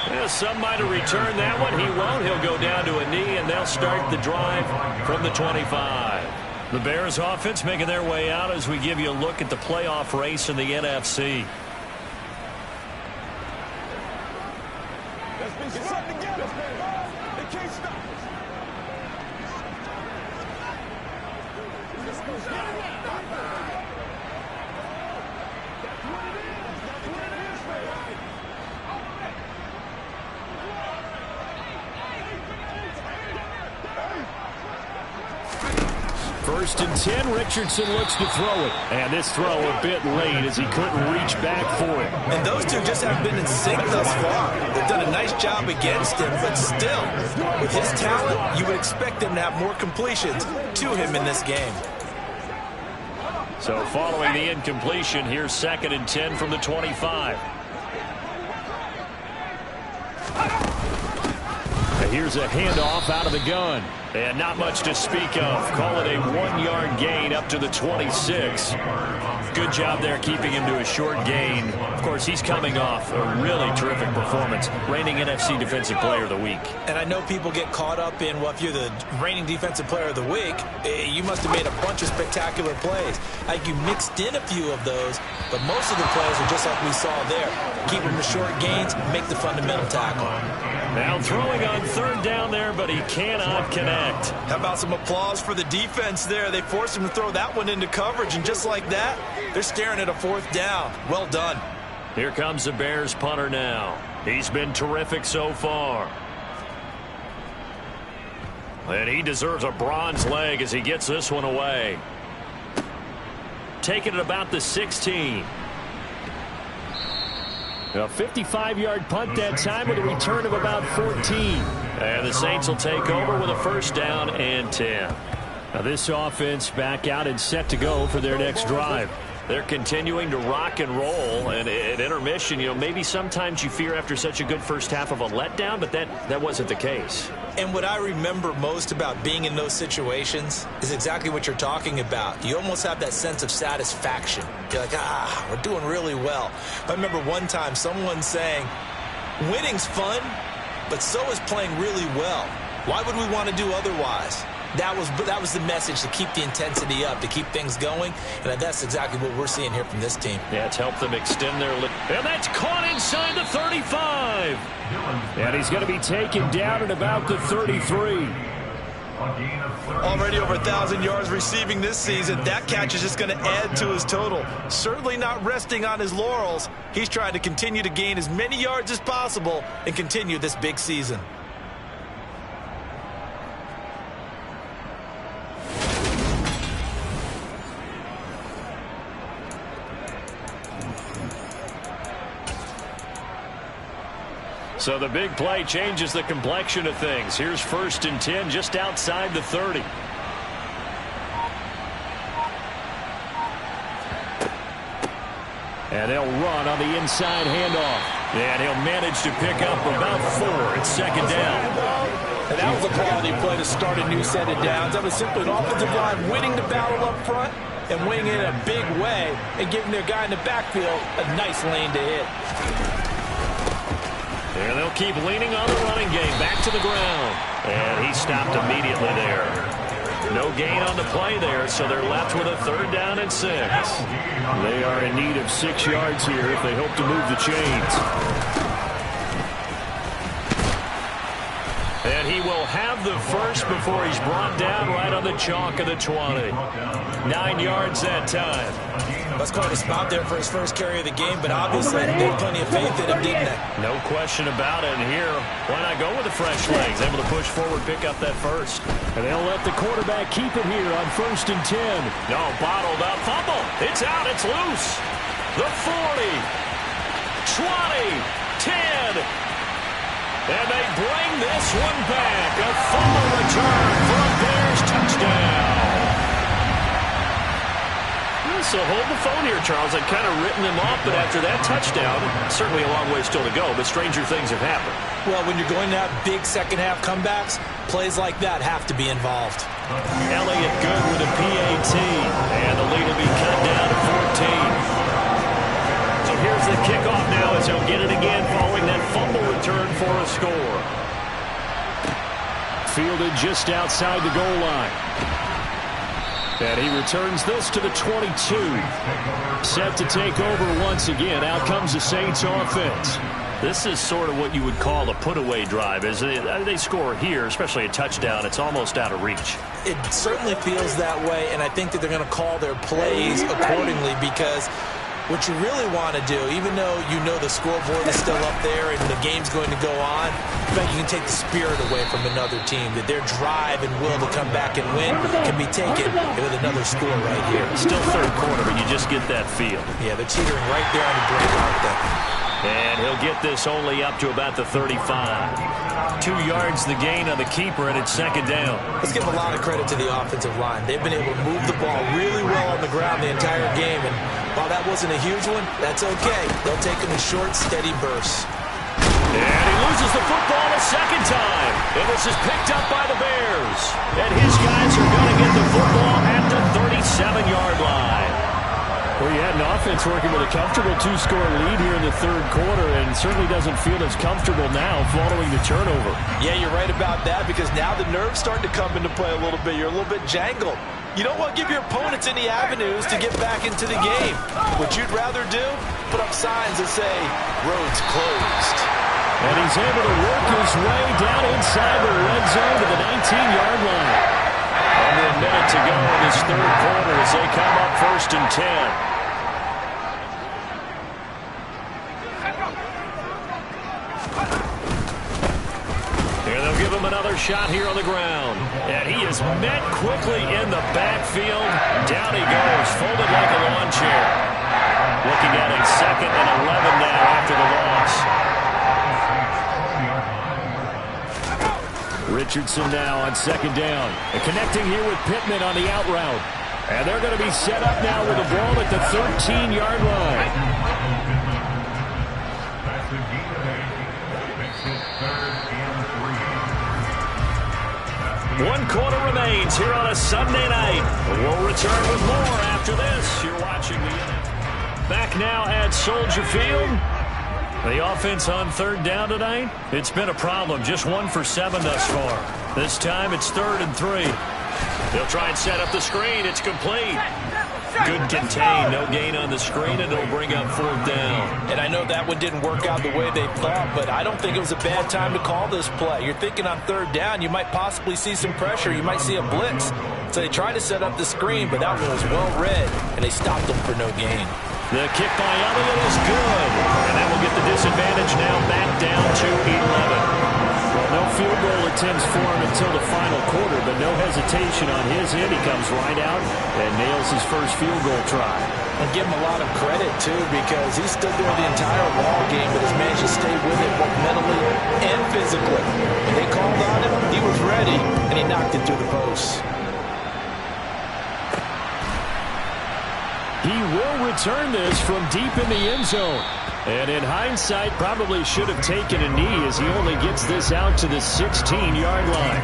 [SPEAKER 2] Well, some might have returned that one. He won't. He'll go down to a knee, and they'll start the drive from the 25. The Bears offense making their way out as we give you a look at the playoff race in the NFC. First and 10, Richardson looks to throw it. And this throw a bit late as he couldn't reach back for it.
[SPEAKER 4] And those two just haven't been in sync thus far. They've done a nice job against him, but still, with his talent, you would expect them to have more completions to him in this game.
[SPEAKER 2] So following the incompletion, here's second and 10 from the 25. Here's a handoff out of the gun. And not much to speak of. Call it a 1-yard gain up to the 26. Good job there keeping him to a short gain. Of course, he's coming off a really terrific performance. Reigning NFC Defensive Player of the Week.
[SPEAKER 4] And I know people get caught up in, well, if you're the reigning Defensive Player of the Week, you must have made a bunch of spectacular plays. Like you mixed in a few of those, but most of the plays are just like we saw there. Keep them to short gains, make the fundamental tackle.
[SPEAKER 2] Now throwing on third down there, but he cannot connect.
[SPEAKER 4] How about some applause for the defense there? They forced him to throw that one into coverage, and just like that, they're staring at a fourth down. Well done.
[SPEAKER 2] Here comes the Bears punter now. He's been terrific so far. And he deserves a bronze leg as he gets this one away. Taking it about the 16. A 55-yard punt that time with a return of about 14. And the Saints will take over with a first down and 10. Now this offense back out and set to go for their next drive. They're continuing to rock and roll, and at intermission, maybe sometimes you fear after such a good first half of a letdown, but that wasn't the case.
[SPEAKER 3] And what I remember most about being in those situations is exactly what you're talking about. You almost have that sense of satisfaction. You're like, we're doing really well. I remember one time someone saying, winning's fun, but so is playing really well. Why would we want to do otherwise? That was the message, to keep the intensity up, to keep things going, and that's exactly what we're seeing here from this team.
[SPEAKER 2] Yeah, it's helped them extend their lead. And that's caught inside the 35. And he's going to be taken down at about the 33.
[SPEAKER 4] Already over 1,000 yards receiving this season. That catch is just going to add to his total. Certainly not resting on his laurels. He's trying to continue to gain as many yards as possible and continue this big season.
[SPEAKER 2] So the big play changes the complexion of things. Here's 1st and 10 just outside the 30. And they'll run on the inside handoff. And he'll manage to pick up about 4. It's 2nd down.
[SPEAKER 4] And that was a quality play to start a new set of downs. That was simply an offensive line winning the battle up front and winning it in a big way and giving their guy in the backfield a nice lane to hit.
[SPEAKER 2] And they'll keep leaning on the running game. Back to the ground. And he stopped immediately there. No gain on the play there, so they're left with a 3rd down and 6. They are in need of 6 yards here if they hope to move the chains. And he will have the first before he's brought down right on the chalk of the 20. 9 yards that time.
[SPEAKER 3] That's quite a spot there for his first carry of the game, but obviously they had plenty of faith in him, didn't they?
[SPEAKER 2] No question about it. And here, why not go with the fresh legs? Able to push forward, pick up that first. And they'll let the quarterback keep it here on 1st and 10. No, bottled up. Fumble. It's out. It's loose. The 40. 20. 10. And they bring this one back. A fumble return for a Bears touchdown. So hold the phone here, Charles. I've kind of written them off, but after that touchdown, certainly a long way still to go, but stranger things have happened.
[SPEAKER 3] Well, when you're going to have big second-half comebacks, plays like that have to be involved.
[SPEAKER 2] Elliott good with a PAT, and the lead will be cut down to 14. So here's the kickoff now as he'll get it again following that fumble return for a score. Fielded just outside the goal line. And he returns this to the 22. Set to take over once again. Out comes the Saints offense. This is sort of what you would call a put-away drive. As they score here, especially a touchdown, it's almost out of reach.
[SPEAKER 3] It certainly feels that way, and I think that they're going to call their plays accordingly, because what you really want to do, even though you know the scoreboard is still up there and the game's going to go on, but you can take the spirit away from another team, that their drive and will to come back and win can be taken with another score right here.
[SPEAKER 2] Still 3rd quarter, but you just get that feel.
[SPEAKER 3] Yeah, they're teetering right there on the break, aren't they?
[SPEAKER 2] And he'll get this only up to about the 35. 2 yards the gain on the keeper, and it's 2nd down.
[SPEAKER 3] Let's give a lot of credit to the offensive line. They've been able to move the ball really well on the ground the entire game, and while that wasn't a huge one, that's okay. They'll take them in short, steady bursts.
[SPEAKER 2] And he loses the football a 2nd time. And this is picked up by the Bears. And his guys are going to get the football at the 37-yard line. Well, you had an offense working with a comfortable 2-score lead here in the 3rd quarter, and certainly doesn't feel as comfortable now following the turnover.
[SPEAKER 4] Yeah, you're right about that, because now the nerves starting to come into play a little bit. You're a little bit jangled. You don't want to give your opponents any avenues to get back into the game. What you'd rather do, put up signs that say, roads closed.
[SPEAKER 2] And he's able to work his way down inside the red zone to the 19-yard line. Under a minute to go in this third quarter as they come up 1st and 10. Give him another shot here on the ground. And he is met quickly in the backfield. Down he goes, folded like a lawn chair. Looking at a 2nd and 11 now after the loss. Richardson now on 2nd down. And connecting here with Pittman on the out route. And they're going to be set up now with the ball at the 13-yard line. One quarter remains here on a Sunday night. We'll return with more after this. You're watching the back now at Soldier Field. The offense on 3rd down tonight. It's been a problem. Just 1 for 7 thus far. This time it's 3rd and 3. They'll try and set up the screen. It's complete. Good contain. No gain on the screen, and it'll bring up 4th down.
[SPEAKER 4] And I know that one didn't work out the way they thought, but I don't think it was a bad time to call this play. You're thinking on 3rd down, you might possibly see some pressure. You might see a blitz. So they tried to set up the screen, but that one was well read, and they stopped them for no gain.
[SPEAKER 2] The kick by Elliott is good. And that will get the disadvantage now back down to 11. Well, no field goal attempts for him until the final quarter, but no hesitation on his end. He comes right out and nails his first field goal try.
[SPEAKER 4] And give him a lot of credit, too, because he stood there the entire ball game, but has managed to stay with it both mentally and physically. When they called on him, he was ready, and he knocked it through the post.
[SPEAKER 2] He will return this from deep in the end zone. And in hindsight, probably should have taken a knee as he only gets this out to the 16-yard line.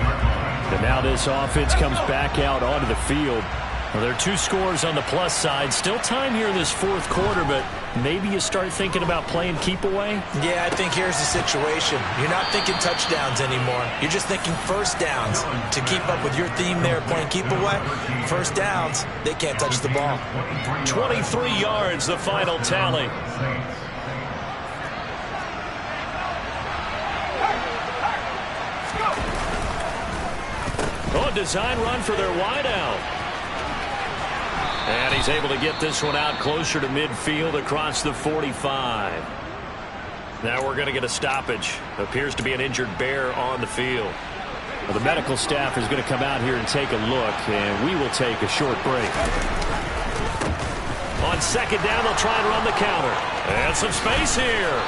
[SPEAKER 2] And now this offense comes back out onto the field. Well, there are 2 scores on the plus side. Still time here in this 4th quarter, but maybe you start thinking about playing keep away?
[SPEAKER 4] Yeah, I think here's the situation. You're not thinking touchdowns anymore. You're just thinking 1st downs. To keep up with your theme there, playing keep away, 1st downs, they can't touch the ball.
[SPEAKER 2] 23 yards, the final tally. Oh, design run for their wideout. And he's able to get this one out closer to midfield across the 45. Now we're going to get a stoppage. Appears to be an injured Bear on the field. Well, the medical staff is going to come out here and take a look, and we will take a short break. On 2nd down, they'll try and run the counter. And some space here.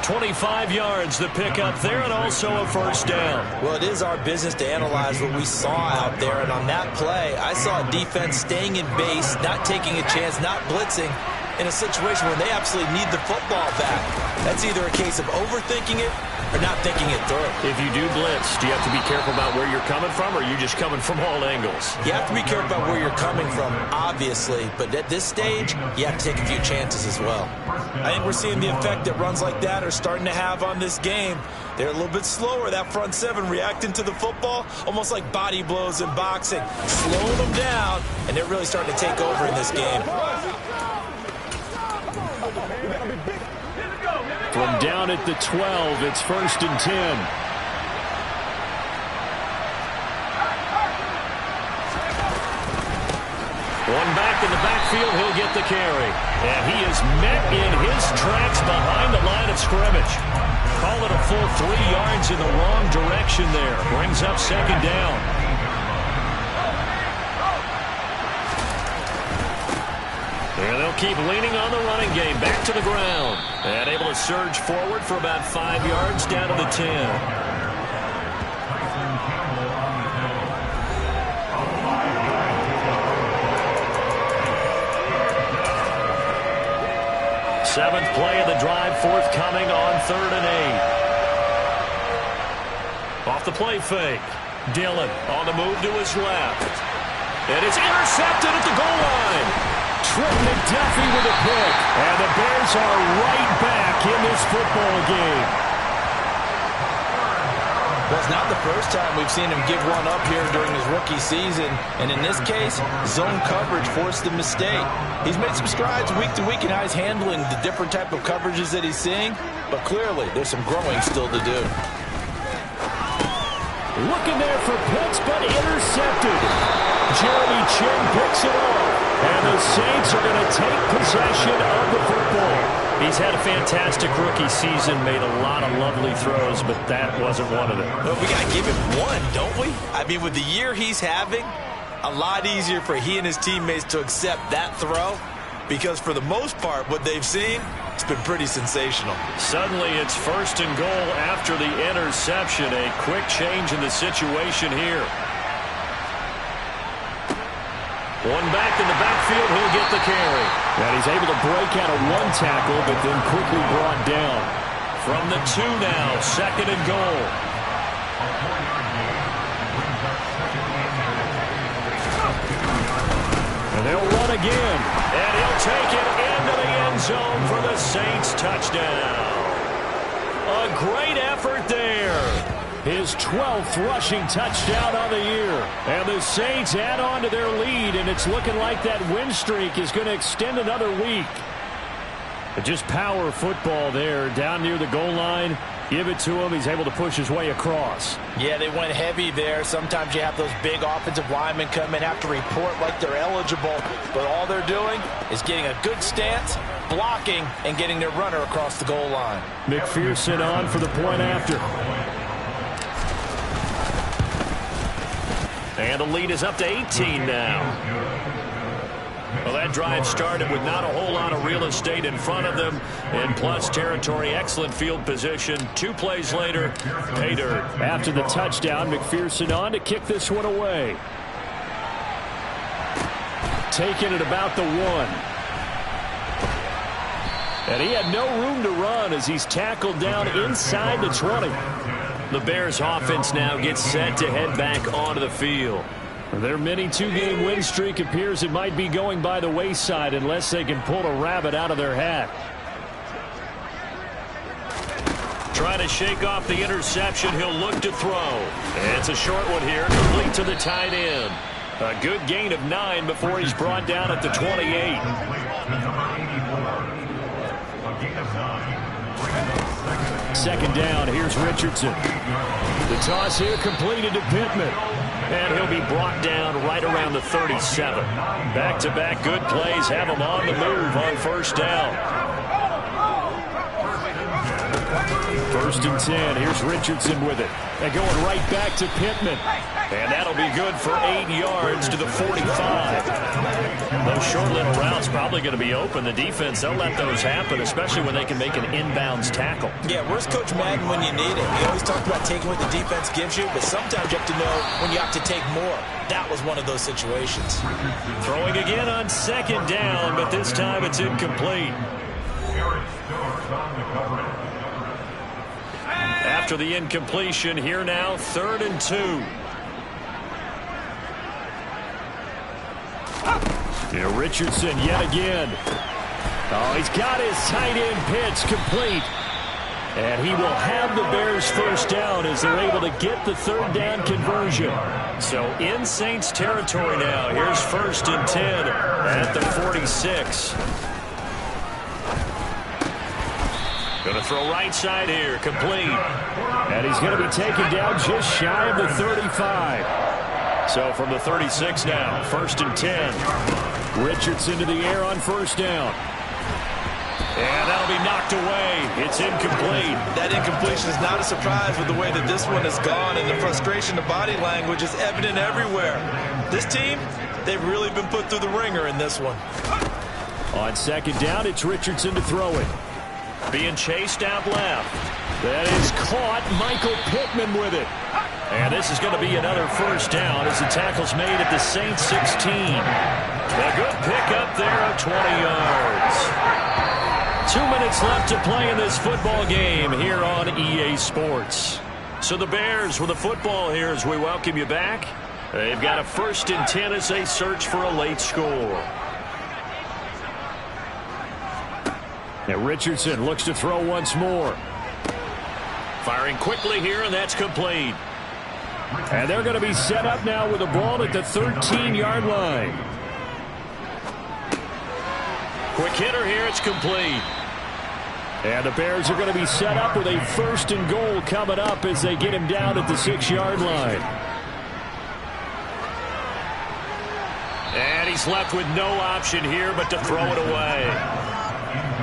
[SPEAKER 2] 25 yards the pick up there, and also a 1st down.
[SPEAKER 4] Well, it is our business to analyze what we saw out there, and on that play, I saw a defense staying in base, not taking a chance, not blitzing, in a situation where they absolutely need the football back. That's either a case of overthinking it or not thinking it through.
[SPEAKER 2] If you do blitz, do you have to be careful about where you're coming from, or are you just coming from all angles?
[SPEAKER 4] You have to be careful about where you're coming from, obviously, but at this stage, you have to take a few chances as well. I think we're seeing the effect that runs like that are starting to have on this game. They're a little bit slower, that front 7 reacting to the football, almost like body blows in boxing, slowing them down, and they're really starting to take over in this game.
[SPEAKER 2] From down at the 12, it's 1st and 10. One back in the backfield, he'll get the carry. And he is met in his tracks behind the line of scrimmage. Call it a full 3 yards in the wrong direction there. Brings up 2nd down. And they'll keep leaning on the running game. Back to the ground. And able to surge forward for about 5 yards down to the 10. 7th play of the drive forthcoming on 3rd and 8. Off the play fake. Dillon on the move to his left. It is intercepted at the goal line. Trent McDuffie with a pick. And the Bears are right back in this football game.
[SPEAKER 4] Well, it's not the first time we've seen him give one up here during his rookie season. And in this case, zone coverage forced the mistake. He's made some strides week to week in how he's handling the different type of coverages that he's seeing. But clearly, there's some growing still to do.
[SPEAKER 2] Looking there for Pitts, but intercepted. Jeremy Chin picks it off. And the Saints are going to take possession of the football. He's had a fantastic rookie season, made a lot of lovely throws, but that wasn't one of them.
[SPEAKER 3] Well, we got to give him one, don't we? I mean, with the year he's having, a lot easier for he and his teammates to accept that throw, because for the most part, what they've seen, it's been pretty sensational.
[SPEAKER 2] Suddenly, it's 1st and goal after the interception. A quick change in the situation here. One back in the backfield, he'll get the carry. And he's able to break out of one tackle, but then quickly brought down. From the 2 now, 2nd and goal. And they'll run again. And he'll take it into the end zone for the Saints touchdown. A great effort there. His 12th rushing touchdown on the year. And the Saints add on to their lead, and it's looking like that win streak is going to extend another week. But just power football there down near the goal line. Give it to him. He's able to push his way across.
[SPEAKER 4] Yeah, they went heavy there. Sometimes you have those big offensive linemen come in, have to report like they're eligible. But all they're doing is getting a good stance, blocking, and getting their runner across the goal line.
[SPEAKER 2] McPherson on for the point after. And the lead is up to 18 now. Well, that drive started with not a whole lot of real estate in front of them. And plus territory, excellent field position. 2 plays later, pay dirt. After the touchdown, McPherson on to kick this one away. Taking it about the 1. And he had no room to run as he's tackled down inside the 20. The Bears offense now gets set to head back onto the field. Their mini 2-game win streak appears it might be going by the wayside unless they can pull a rabbit out of their hat. Trying to shake off the interception, he'll look to throw. And it's a short one here, complete to the tight end. A good gain of 9 before he's brought down at the 28. Second down, here's Richardson. The toss here completed to Pittman. And he'll be brought down right around the 37. Back-to-back good plays have him on the move on 1st down. 1st and 10, here's Richardson with it. And going right back to Pittman. And that'll be good for 8 yards to the 45. Those short little routes probably going to be open. The defense, they'll let those happen, especially when they can make an inbounds tackle.
[SPEAKER 3] Yeah, where's Coach Madden when you need it? He always talked about taking what the defense gives you, but sometimes you have to know when you have to take more. That was one of those situations.
[SPEAKER 2] Throwing again on 2nd down, but this time it's incomplete. After the incompletion, here now, 3rd and 2. Here Richardson yet again. Oh, he's got his tight end pitch complete. And he will have the Bears 1st down as they're able to get the 3rd down conversion. So in Saints territory now. Here's 1st and 10 at the 46. Going to throw right side here, complete. And he's going to be taken down just shy of the 35. So from the 36 now, 1st and 10. Richardson to the air on 1st down. And that'll be knocked away. It's incomplete.
[SPEAKER 3] That incompletion is not a surprise with the way that this one has gone, and the frustration of body language is evident everywhere. This team, they've really been put through the ringer in this one.
[SPEAKER 2] On 2nd down, it's Richardson to throw it. Being chased out left. That is caught. Michael Pittman with it. And this is going to be another 1st down as the tackle's made at the Saints 16. A good pickup there of 20 yards. 2 minutes left to play in this football game here on EA Sports. So the Bears with the football here as we welcome you back. They've got a 1st and 10 as they search for a late score. Now Richardson looks to throw once more. Firing quickly here, and that's complete. And they're going to be set up now with the ball at the 13-yard line. Quick hitter here, it's complete. And the Bears are going to be set up with a 1st and goal coming up as they get him down at the 6-yard line. And he's left with no option here but to throw it away.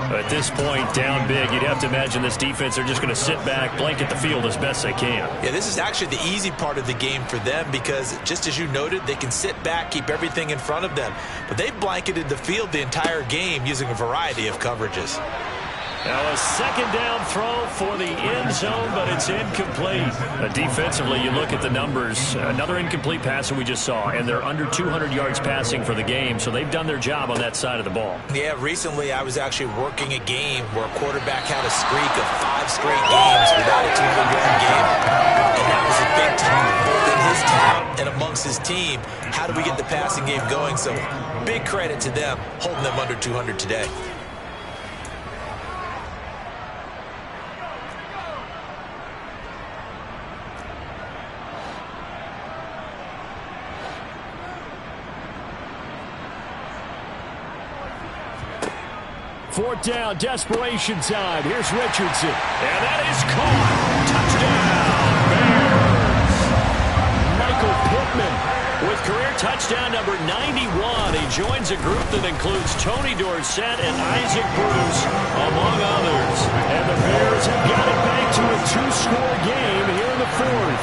[SPEAKER 2] At this point, down big, you'd have to imagine this defense are just going to sit back, blanket the field as best they can.
[SPEAKER 3] Yeah, this is actually the easy part of the game for them because, just as you noted, they can sit back, keep everything in front of them. But they've blanketed the field the entire game using a variety of coverages.
[SPEAKER 2] Now a 2nd down throw for the end zone, but it's incomplete. Defensively, you look at the numbers. Another incomplete pass that we just saw, and they're under 200 yards passing for the game, so they've done their job on that side of the ball.
[SPEAKER 3] Yeah, recently I was actually working a game where a quarterback had a streak of 5 straight games without a 200-yard game, and that was a big time, both in his town and amongst his team. How do we get the passing game going? So big credit to them, holding them under 200 today.
[SPEAKER 2] Fourth down, desperation time. Here's Richardson. And that is caught. Touchdown, Bears. Michael Pittman with career touchdown number 91. He joins a group that includes Tony Dorsett and Isaac Bruce, among others. And the Bears have got it back to a 2-score game here in the 4th.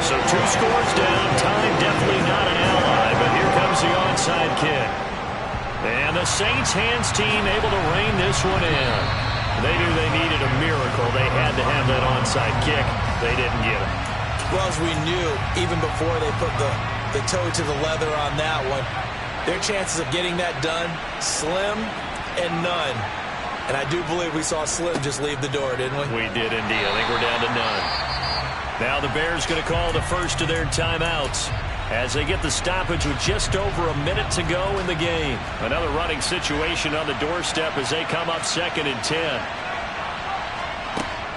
[SPEAKER 2] So 2 scores down. Time definitely not an ally, but here comes the onside kick. And the Saints hands team able to rein this one in. They knew they needed a miracle. They had to have that onside kick. They didn't get it.
[SPEAKER 3] Well, as we knew, even before they put the toe to the leather on that one, their chances of getting that done, slim and none. And I do believe we saw Slim just leave the door, didn't we?
[SPEAKER 2] We did indeed. I think we're down to none. Now the Bears going to call the first of their timeouts as they get the stoppage with just over a minute to go in the game. Another running situation on the doorstep as they come up 2nd and 10.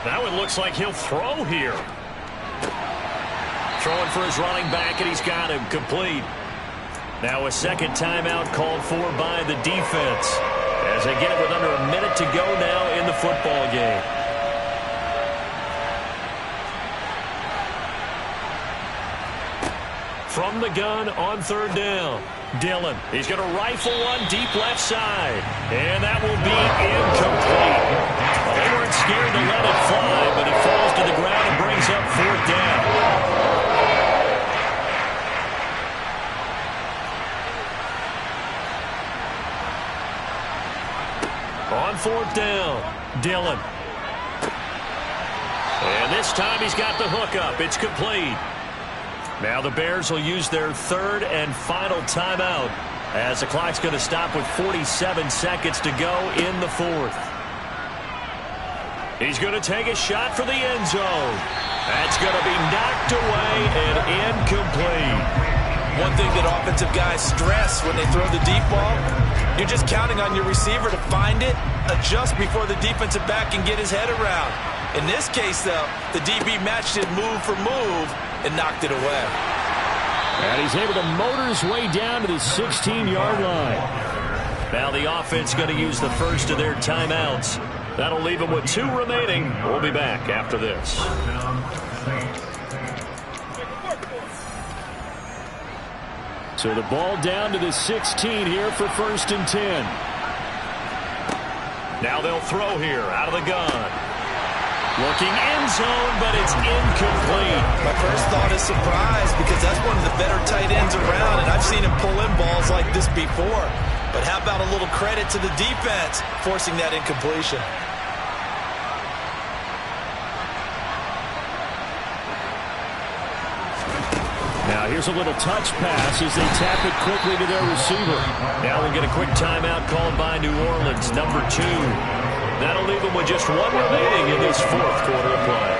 [SPEAKER 2] Now it looks like he'll throw here. Throwing for his running back, and he's got him complete. Now a 2nd timeout called for by the defense as they get it with under a minute to go now in the football game. From the gun on 3rd down. Dillon, he's going to rifle one deep left side. And that will be incomplete. They weren't scared to let it fly, but it falls to the ground and brings up 4th down. On 4th down, Dillon. And this time he's got the hook up. It's complete. Now the Bears will use their 3rd and final timeout as the clock's going to stop with 47 seconds to go in the 4th. He's going to take a shot for the end zone. That's going to be knocked away and incomplete.
[SPEAKER 3] One thing that offensive guys stress when they throw the deep ball, you're just counting on your receiver to find it, adjust before the defensive back can get his head around. In this case, though, the DB matched it move for move and knocked it away.
[SPEAKER 2] And he's able to motor his way down to the 16-yard line. Now the offense going to use the first of their timeouts. That'll leave them with 2 remaining. We'll be back after this. So the ball down to the 16 here for 1st and 10. Now they'll throw here out of the gun. Looking end zone, but it's incomplete.
[SPEAKER 3] My first thought is surprise because that's one of the better tight ends around, and I've seen him pull in balls like this before. But how about a little credit to the defense forcing that incompletion?
[SPEAKER 2] Now here's a little touch pass as they tap it quickly to their receiver. Now we'll get a quick timeout called by New Orleans, number 2. That'll leave them with just 1 remaining in this 4th quarter of play.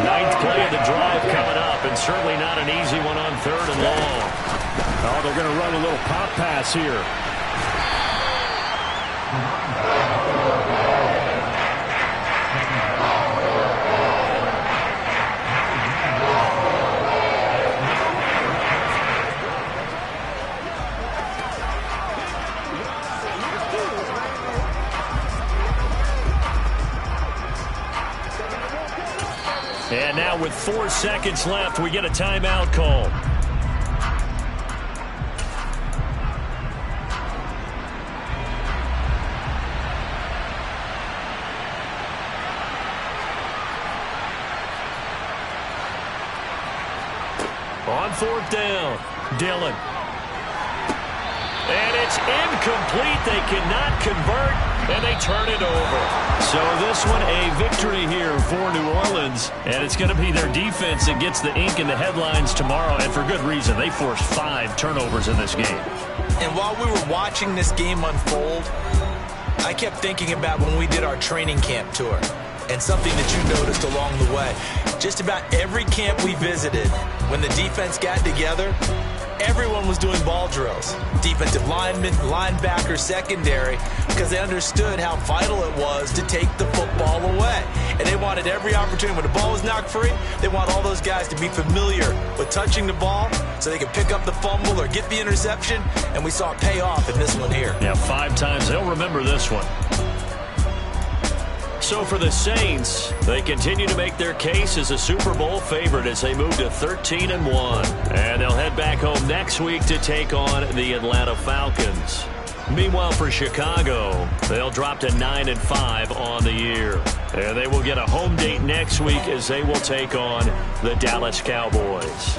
[SPEAKER 2] 9th play of the drive coming up, and certainly not an easy one on 3rd and long. Oh, they're going to run a little pop pass here. with 4 seconds left. We get a timeout call. On 4th down, Dillon. And it's incomplete. They cannot convert, and they turn it over. So this one a victory here for New Orleans, and it's going to be their defense that gets the ink in the headlines tomorrow, and for good reason. They forced 5 turnovers in this game.
[SPEAKER 3] And while we were watching this game unfold, I kept thinking about when we did our training camp tour, and something that you noticed along the way. Just about every camp we visited, when the defense got together, everyone was doing ball drills. Defensive linemen, linebackers, secondary, because they understood how vital it was to take the football away. And they wanted every opportunity. When the ball was knocked free, they want all those guys to be familiar with touching the ball so they could pick up the fumble or get the interception. And we saw it pay off in this one here.
[SPEAKER 2] Yeah, 5 times. They'll remember this one. So for the Saints, they continue to make their case as a Super Bowl favorite as they move to 13-1. And they'll head back home next week to take on the Atlanta Falcons. Meanwhile, for Chicago, they'll drop to 9-5 on the year. And they will get a home date next week as they will take on the Dallas Cowboys.